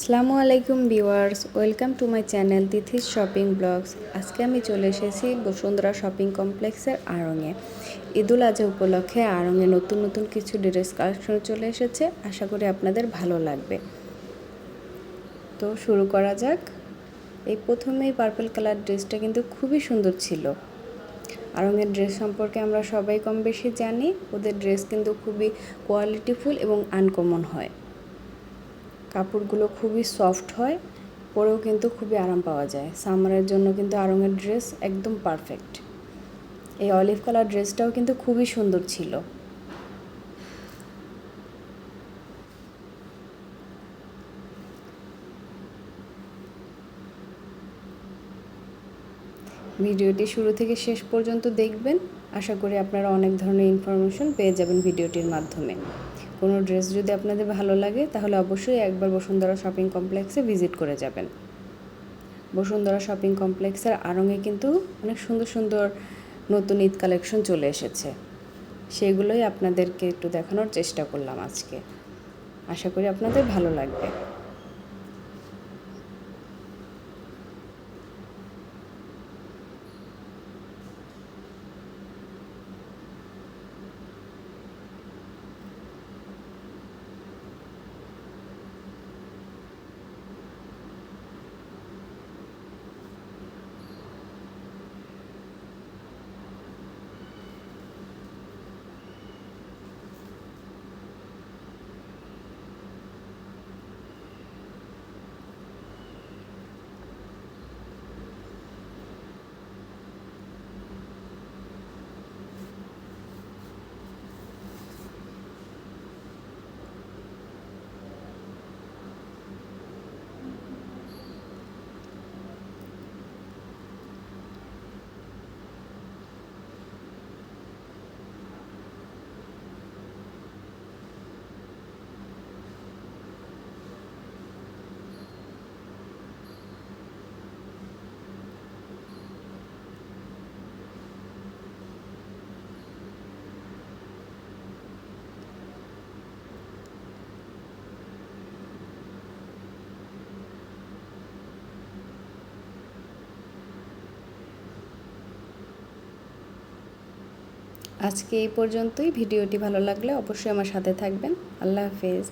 আসসালামু আলাইকুম viewers, welcome to my channel Tithi's shopping blogs. আজকে আমি চলে এসেছি বসুন্ধরা শপিং কমপ্লেক্সের আড়ংয়ে। ঈদুল আজহা উপলক্ষে আড়ংয়ে নতুন নতুন কিছু ড্রেস কালেকশন চলে এসেছে। আশা করি আপনাদের ভালো লাগবে। তো শুরু করা যাক। এই প্রথমেই পার্পল কালার ড্রেসটা কিন্তু খুবই সুন্দর ছিল। আড়ংয়ের ড্রেস সম্পর্কে আমরা সবাই কম বেশি জানি। ওদের ড্রেস কিন্তু খুবই কোয়ালিটিফুল এবং আনকমন হয়। কাপড়গুলো খুবই সফট হয়, পরেও কিন্তু খুবই আরাম পাওয়া যায়। সামারের জন্য কিন্তু আড়ংয়ের ড্রেস একদম পারফেক্ট। এই অলিভ কালার ড্রেসটাও কিন্তু খুবই সুন্দর ছিল। ভিডিওটি শুরু থেকে শেষ পর্যন্ত দেখবেন। আশা করি আপনারা অনেক ধরনের ইনফরমেশন পেয়ে যাবেন ভিডিওটির মাধ্যমে। কোনো ড্রেস যদি আপনাদের ভালো লাগে তাহলে অবশ্যই একবার বসুন্ধরা শপিং কমপ্লেক্সে ভিজিট করে যাবেন। বসুন্ধরা শপিং কমপ্লেক্সের আড়ংয়ে কিন্তু অনেক সুন্দর সুন্দর নতুন ঈদ কালেকশন চলে এসেছে। সেগুলোই আপনাদেরকে একটু দেখানোর চেষ্টা করলাম আজকে। আশা করি আপনাদের ভালো লাগবে। আজকে এই পর্যন্তই। ভিডিওটি ভালো লাগলে অবশ্যই আমার সাথে থাকবেন। আল্লাহ হাফেজ।